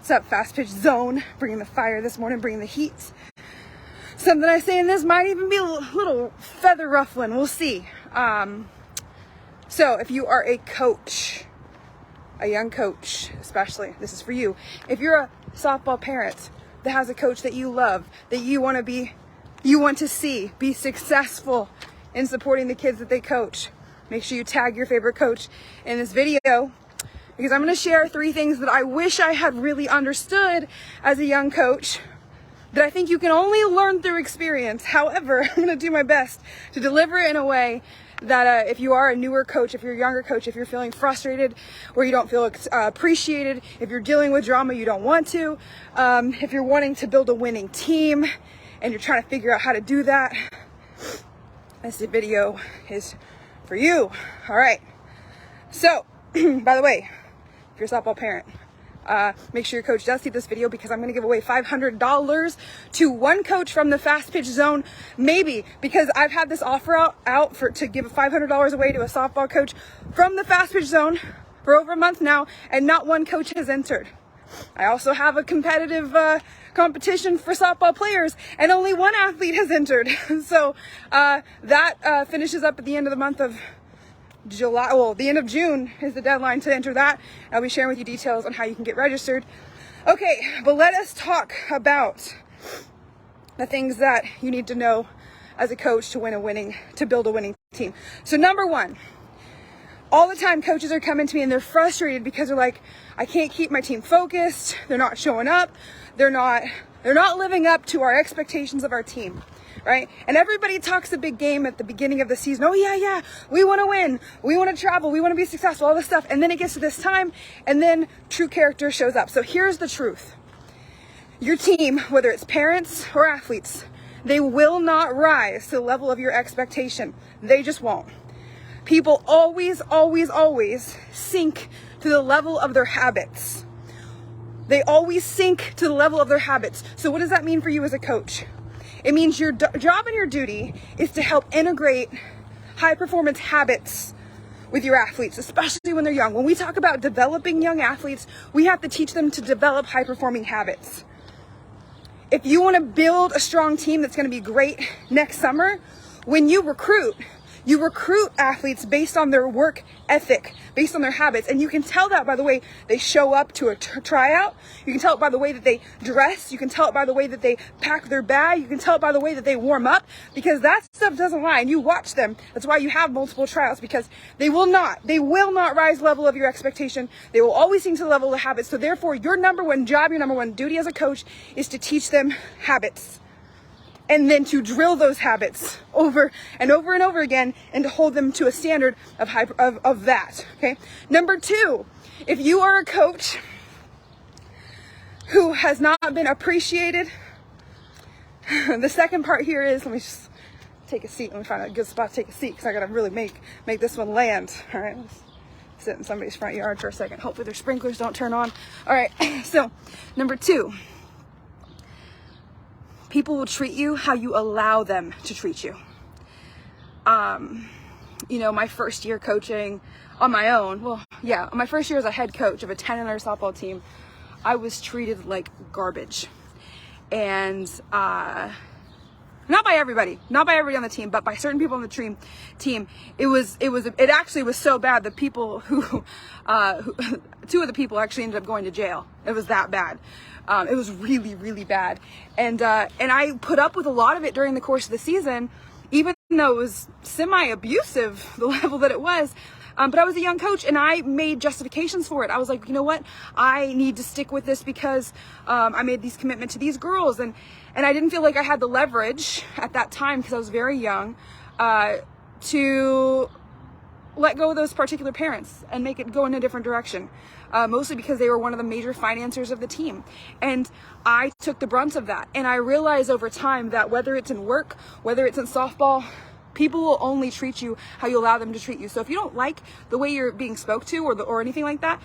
What's up, Fastpitch Zone? Bringing the fire this morning, bringing the heat. Something I say in this might even be a little feather ruffling. We'll see. So if you are a coach, a young coach especially, this is for you. If you're a softball parent that has a coach that you love, that you want to see be successful in supporting the kids that they coach, make sure you tag your favorite coach in this video, because I'm going to share 3 things that I wish I had really understood as a young coach that I think you can only learn through experience. However, I'm going to do my best to deliver it in a way that if you are a newer coach, if you're a younger coach, if you're feeling frustrated or you don't feel appreciated, if you're dealing with drama you don't want to, if you're wanting to build a winning team and you're trying to figure out how to do that, this video is for you. All right. So, by the way, if you're a softball parent, make sure your coach does see this video, because I'm going to give away $500 to one coach from the Fastpitch Zone. Maybe because I've had this offer out to give $500 away to a softball coach from the Fastpitch Zone for over a month now, and not one coach has entered. I also have a competitive competition for softball players, and only one athlete has entered. So that finishes up at the end of the month of July. Well, the end of June is the deadline to enter that. I'll be sharing with you details on how you can get registered. Okay, but let us talk about the things that you need to know as a coach to build a winning team. So number 1, all the time coaches are coming to me and they're frustrated because they're like, I can't keep my team focused. They're not showing up. They're not living up to our expectations of our team. Right? And everybody talks a big game at the beginning of the season. Oh yeah, we want to win. We want to travel. We want to be successful, all this stuff. And then it gets to this time and then true character shows up. So here's the truth. Your team, whether it's parents or athletes, they will not rise to the level of your expectation. They just won't. People always sink to the level of their habits. They always sink to the level of their habits. So what does that mean for you as a coach? It means your job and your duty is to help integrate high performance habits with your athletes, especially when they're young. When we talk about developing young athletes, we have to teach them to develop high performing habits. If you want to build a strong team that's going to be great next summer, when you recruit athletes based on their work ethic, based on their habits. And you can tell that by the way they show up to a tryout. You can tell it by the way that they dress. You can tell it by the way that they pack their bag. You can tell it by the way that they warm up, because that stuff doesn't lie. And you watch them. That's why you have multiple tryouts, because they will not rise level of your expectation. They will always sink to the level of habits. So therefore, your number one job, your number one duty as a coach is to teach them habits. And then to drill those habits over and over and over again, and to hold them to a standard of that. Okay. Number 2, if you are a coach who has not been appreciated, the second part here is, let me just take a seat. Let me find a good spot to take a seat, because I got to really make this one land. All right. Let's sit in somebody's front yard for a second. Hopefully their sprinklers don't turn on. All right. So number 2. People will treat you how you allow them to treat you. My first year coaching on my own, my first year as a head coach of a 10-and-under softball team, I was treated like garbage. And not by everybody on the team, but by certain people on the team, it actually was so bad that people who 2 of the people actually ended up going to jail. It was that bad. It was really, really bad. And I put up with a lot of it during the course of the season, even though it was semi-abusive, the level that it was. But I was a young coach, and I made justifications for it. I was like, you know what? I need to stick with this because I made these commitments to these girls. And I didn't feel like I had the leverage at that time, because I was very young, to let go of those particular parents and make it go in a different direction. Mostly because they were one of the major financiers of the team. And I took the brunt of that. And I realized over time that whether it's in work, whether it's in softball, people will only treat you how you allow them to treat you. So if you don't like the way you're being spoke to or anything like that,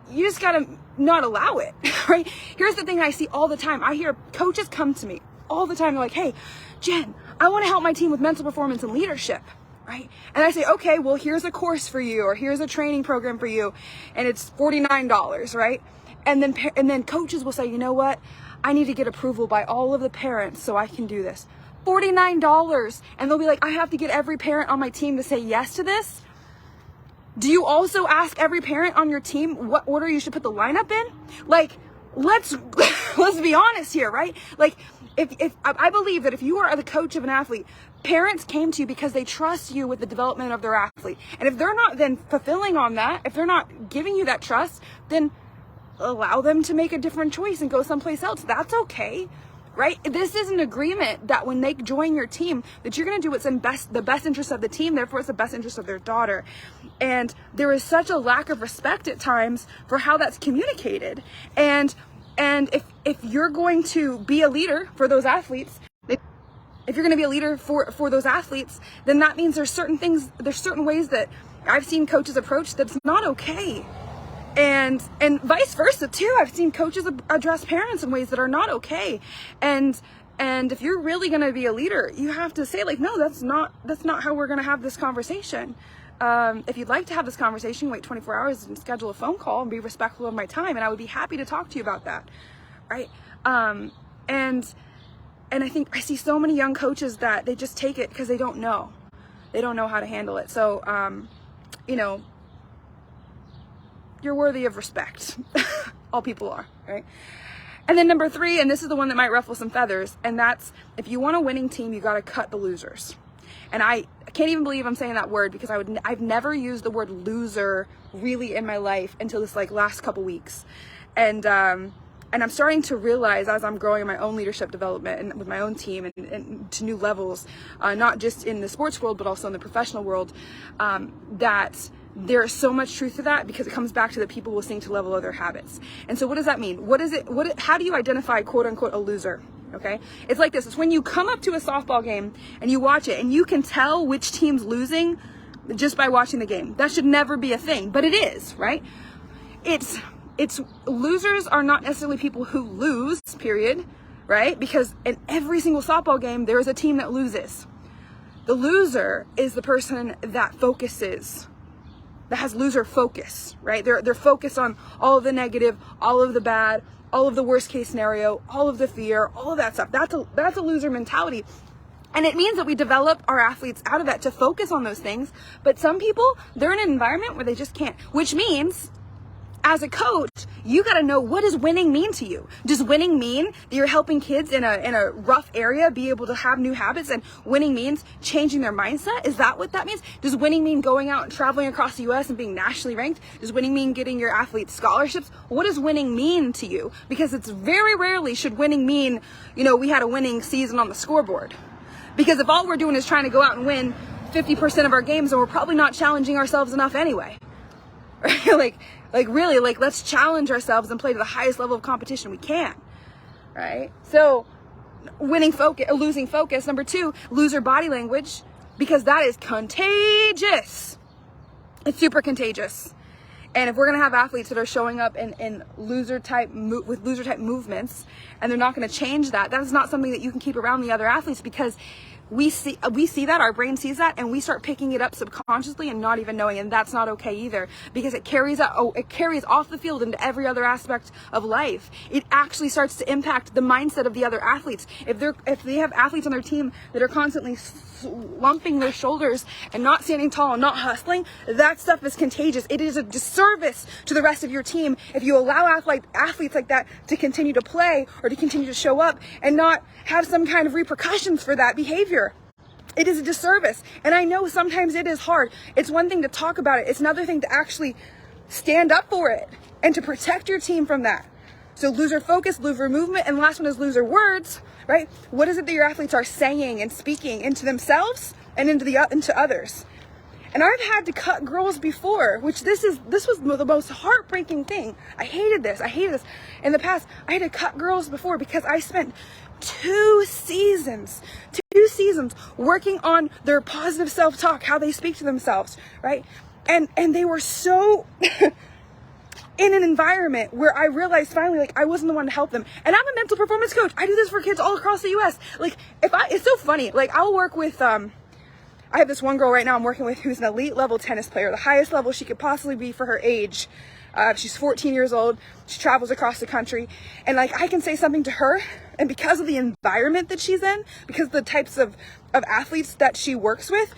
you just gotta not allow it, right? Here's the thing I see all the time. I hear coaches come to me all the time. They're like, hey, Jen, I want to help my team with mental performance and leadership. Right? And I say, okay, well, here's a course for you, or here's a training program for you, and it's $49, right? And then coaches will say, you know what? I need to get approval by all of the parents so I can do this. $49. And they'll be like, I have to get every parent on my team to say yes to this. Do you also ask every parent on your team what order you should put the lineup in? Like, let's be honest here, right? Like, if I believe that if you are the coach of an athlete, parents came to you because they trust you with the development of their athlete. And if they're not then fulfilling on that, if they're not giving you that trust, then allow them to make a different choice and go someplace else. That's okay, right? This is an agreement that when they join your team, that you're going to do what's in the best interest of the team, therefore it's the best interest of their daughter. And there is such a lack of respect at times for how that's communicated. And if you're going to be a leader for those athletes, if you're going to be a leader for those athletes, then that means there's certain ways that I've seen coaches approach that's not okay. And vice versa too. I've seen coaches address parents in ways that are not okay. And if you're really going to be a leader, you have to say like, no, that's not how we're going to have this conversation. If you'd like to have this conversation, wait 24 hours and schedule a phone call and be respectful of my time. And I would be happy to talk to you about that. Right. And I think I see so many young coaches that they just take it because they don't know how to handle it. So, you know, you're worthy of respect. All people are, right? And then number 3, and this is the one that might ruffle some feathers, and that's if you want a winning team, you got to cut the losers. And I can't even believe I'm saying that word because I've never used the word loser really in my life until this like last couple weeks. And I'm starting to realize as I'm growing in my own leadership development and with my own team and to new levels, not just in the sports world, but also in the professional world, that there is so much truth to that because it comes back to the people listening to level of their habits. And so what does that mean? How do you identify quote unquote a loser? Okay. It's like this. It's when you come up to a softball game and you watch it and you can tell which team's losing just by watching the game. That should never be a thing, but it is, right? It's losers are not necessarily people who lose, period, right? Because in every single softball game, there is a team that loses. The loser is the person that focuses, that has loser focus, right? They're focused on all of the negative, all of the bad, all of the worst case scenario, all of the fear, all of that stuff. That's a loser mentality. And it means that we develop our athletes out of that to focus on those things. But some people, they're in an environment where they just can't, which means as a coach, you got to know, what does winning mean to you? Does winning mean that you're helping kids in a rough area be able to have new habits, and winning means changing their mindset? Is that what that means? Does winning mean going out and traveling across the US and being nationally ranked? Does winning mean getting your athletes scholarships? What does winning mean to you? Because it's very rarely should winning mean, you know, we had a winning season on the scoreboard. Because if all we're doing is trying to go out and win 50% of our games, then we're probably not challenging ourselves enough anyway. Right? Like really, like let's challenge ourselves and play to the highest level of competition we can, right? So losing focus. Number 2, loser body language, because that is contagious. It's super contagious. And if we're going to have athletes that are showing up in loser type movements, and they're not going to change that is not something that you can keep around the other athletes, because we see that, our brain sees that, and we start picking it up subconsciously and not even knowing, and that's not okay either, because it carries off the field into every other aspect of life. It actually starts to impact the mindset of the other athletes. If they have athletes on their team that are constantly lumping their shoulders and not standing tall and not hustling, that stuff is contagious. It is a disservice to the rest of your team if you allow athletes like that to continue to play or to continue to show up and not have some kind of repercussions for that behavior. It is a disservice. And I know sometimes it is hard. It's one thing to talk about it. It's another thing to actually stand up for it and to protect your team from that. So loser focus, loser movement, and last one is loser words, right? What is it that your athletes are saying and speaking into themselves and into others? And I've had to cut girls before, which this was the most heartbreaking thing. I hated this. In the past, I had to cut girls before because I spent 2 seasons working on their positive self-talk, how they speak to themselves, right? And they were so in an environment where I realized finally, like, I wasn't the one to help them. And I'm a mental performance coach. I do this for kids all across the US. Like, it's so funny. Like, I'll work with, I have this one girl right now I'm working with who's an elite level tennis player, the highest level she could possibly be for her age. She's 14 years old. She travels across the country. And like, I can say something to her, and because of the environment that she's in, because of the types of athletes that she works with,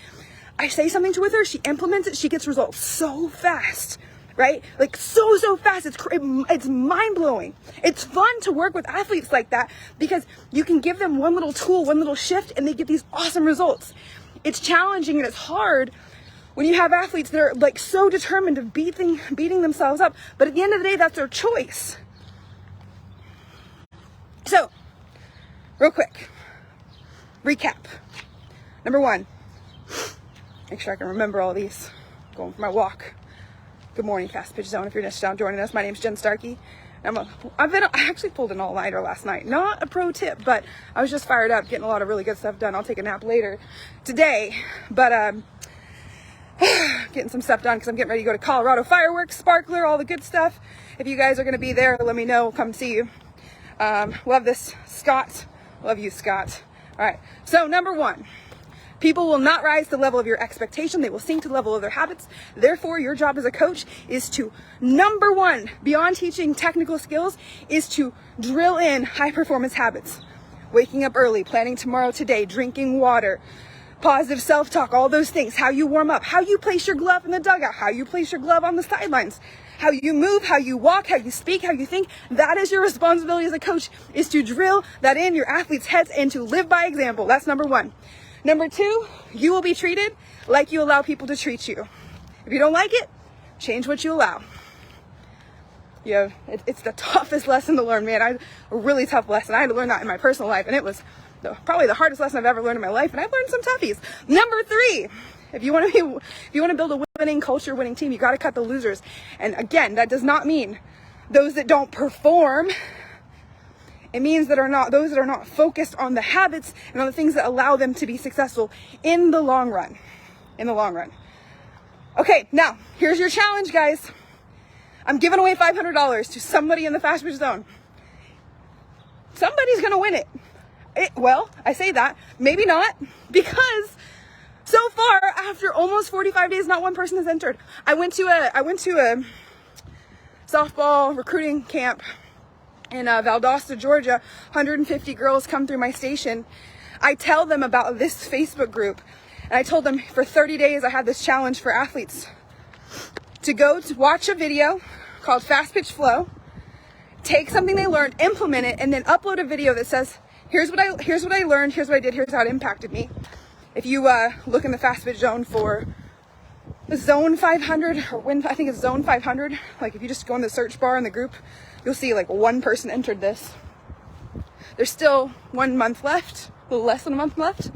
I say something to with her, she implements it, she gets results so fast, right? Like so fast. It's mind-blowing. It's fun to work with athletes like that because you can give them one little tool, one little shift, and they get these awesome results. It's challenging and it's hard when you have athletes that are like so determined of beating themselves up, but at the end of the day, that's their choice. So, real quick, recap. Number 1, make sure I can remember all these. Going for my walk. Good morning, Fastpitch Zone. If you're just now joining us, my name's Jen Starkey. I actually pulled an all-nighter last night. Not a pro tip, but I was just fired up, getting a lot of really good stuff done. I'll take a nap later today, but getting some stuff done because I'm getting ready to go to Colorado Fireworks, Sparkler, all the good stuff. If you guys are going to be there, let me know. We'll come see you. Love this, Scott. Love you, Scott. All right. So number 1, people will not rise to the level of your expectation. They will sink to the level of their habits. Therefore, your job as a coach is to, number 1, beyond teaching technical skills, is to drill in high performance habits. Waking up early, planning tomorrow today, drinking water, positive self-talk, all those things, how you warm up, how you place your glove in the dugout, how you place your glove on the sidelines, how you move, how you walk, how you speak, how you think. That is your responsibility as a coach, is to drill that in your athletes' heads and to live by example. That's number 1. Number 2, you will be treated like you allow people to treat you. If you don't like it, change what you allow. It's the toughest lesson to learn, man. A really tough lesson. I had to learn that in my personal life, and it was probably the hardest lesson I've ever learned in my life, and I've learned some toughies. Number 3, if you want to build a winning culture, winning team, you got to cut the losers. And again, that does not mean those that don't perform. It means those that are not focused on the habits and on the things that allow them to be successful in the long run. Okay, now here's your challenge, guys. I'm giving away $500 to somebody in the Fastpitch Zone. Somebody's gonna win it. Well, I say that, maybe not, because so far, after almost 45 days, not one person has entered. I went to a softball recruiting camp in Valdosta, Georgia. 150 girls come through my station. I tell them about this Facebook group, and I told them for 30 days I had this challenge for athletes to go to watch a video called Fastpitch Flow, take something they learned, implement it, and then upload a video that says, here's what I learned, here's what I did, here's how it impacted me. If you look in the Fastpitch Zone for the Zone 500, I think it's Zone 500, like if you just go in the search bar in the group, you'll see like 1 person entered this. There's still 1 month left, a little less than a month left.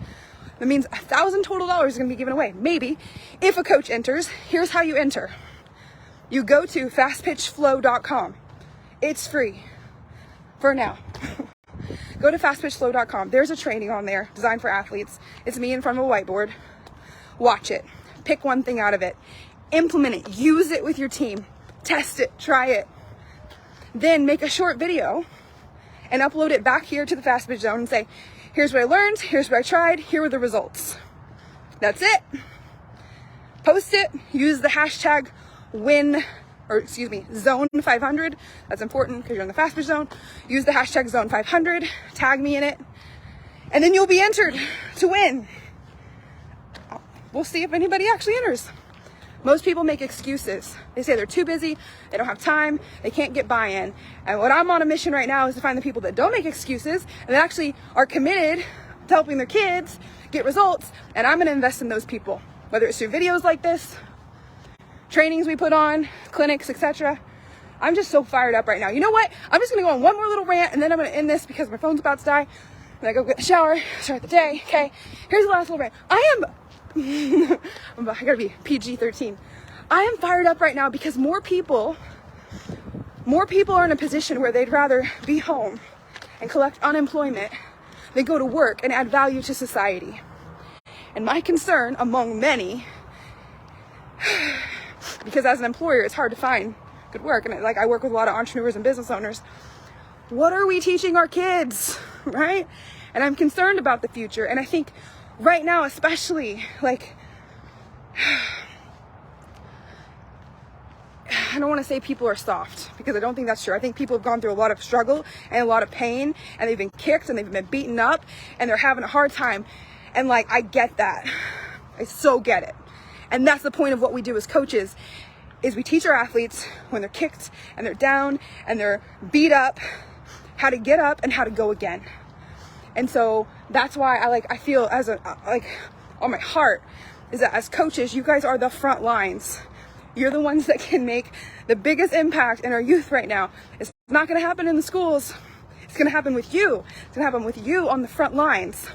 That means $1,000 total is going to be given away. Maybe if a coach enters, here's how you enter. You go to fastpitchflow.com. It's free for now. Go to fastpitchflow.com. There's a training on there designed for athletes. It's me in front of a whiteboard. Watch it. Pick one thing out of it. Implement it. Use it with your team. Test it. Try it. Then make a short video and upload it back here to the Fastpitch Zone and say, here's what I learned, here's what I tried, here were the results. That's it. Post it. Use the hashtag Zone 500. That's important because you're in the Fastpitch Zone. Use the hashtag Zone 500. Tag me in it. And then you'll be entered to win. We'll see if anybody actually enters. Most people make excuses. They say they're too busy, they don't have time, they can't get buy-in. And what I'm on a mission right now is to find the people that don't make excuses and that actually are committed to helping their kids get results. And I'm gonna invest in those people, whether it's through videos like this, trainings we put on, clinics, etc. I'm just so fired up right now. You know what? I'm just gonna go on one more little rant and then I'm gonna end this because my phone's about to die. And I go get in the shower, start the day. Okay, here's the last little rant. I gotta be PG-13. I am fired up right now because more people are in a position where they'd rather be home and collect unemployment than go to work and add value to society. And my concern, among many, because as an employer it's hard to find good work, and I work with a lot of entrepreneurs and business owners, what are we teaching our kids, right? And I'm concerned about the future, and I think right now, especially, I don't want to say people are soft, because I don't think that's true. I think people have gone through a lot of struggle and a lot of pain, and they've been kicked and they've been beaten up and they're having a hard time. And like, I get that. I so get it. And that's the point of what we do as coaches, is we teach our athletes when they're kicked and they're down and they're beat up, how to get up and how to go again. And so that's why I feel on my heart is that as coaches, you guys are the front lines. You're the ones that can make the biggest impact in our youth right now. It's not going to happen in the schools. It's going to happen with you. It's going to happen with you on the front lines.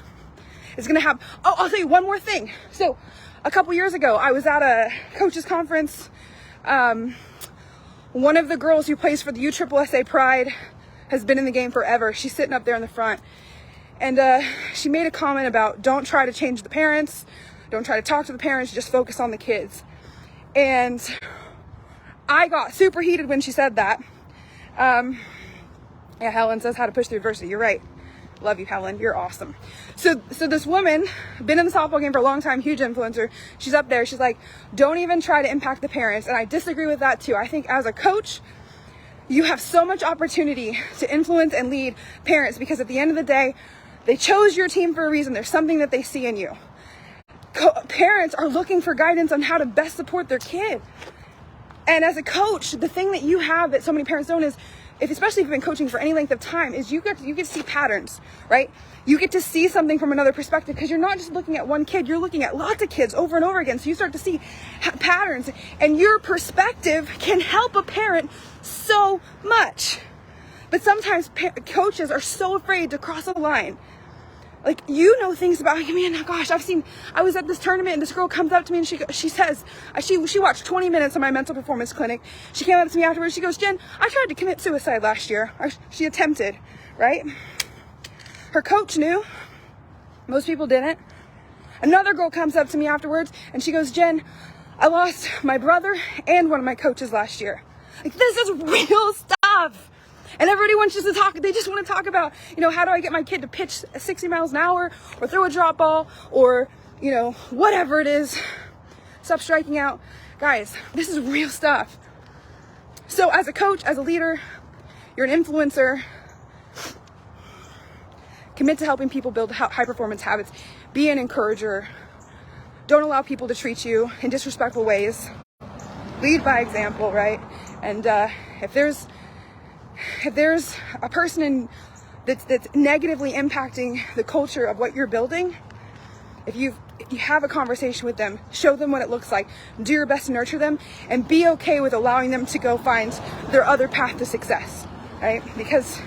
It's going to happen. Oh, I'll tell you one more thing. So a couple years ago, I was at a coaches conference. One of the girls who plays for the USSSA Pride has been in the game forever. She's sitting up there in the front. And she made a comment about, don't try to change the parents. Don't try to talk to the parents. Just focus on the kids. And I got super heated when she said that. Yeah, Helen says how to push through adversity. You're right. Love you, Helen. You're awesome. So this woman, been in the softball game for a long time, huge influencer. She's up there. She's like, don't even try to impact the parents. And I disagree with that too. I think as a coach, you have so much opportunity to influence and lead parents, because at the end of the day, they chose your team for a reason. There's something that they see in you. Parents are looking for guidance on how to best support their kid. And as a coach, the thing that you have that so many parents don't is, especially if you've been coaching for any length of time, is you get to see patterns, right? You get to see something from another perspective, because you're not just looking at one kid, you're looking at lots of kids over and over again. So you start to see patterns, and your perspective can help a parent so much. But sometimes coaches are so afraid to cross a line. Like, you know things about, like, man, gosh, I was at this tournament and this girl comes up to me and she says, she watched 20 minutes of my mental performance clinic. She came up to me afterwards. She goes, Jen, I tried to commit suicide last year. She attempted, right? Her coach knew. Most people didn't. Another girl comes up to me afterwards and she goes, Jen, I lost my brother and one of my coaches last year. Like, this is real stuff. And everybody wants just to talk, they just want to talk about, how do I get my kid to pitch 60 miles an hour or throw a drop ball or, whatever it is. Stop striking out. Guys, this is real stuff. So as a coach, as a leader, you're an influencer. Commit to helping people build high performance habits. Be an encourager. Don't allow people to treat you in disrespectful ways. Lead by example, right? And if there's a person that's negatively impacting the culture of what you're building, if you have a conversation with them, show them what it looks like, do your best to nurture them, and be okay with allowing them to go find their other path to success, right? Because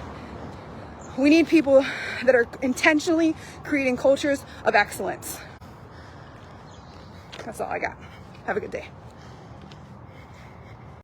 we need people that are intentionally creating cultures of excellence. That's all I got. Have a good day.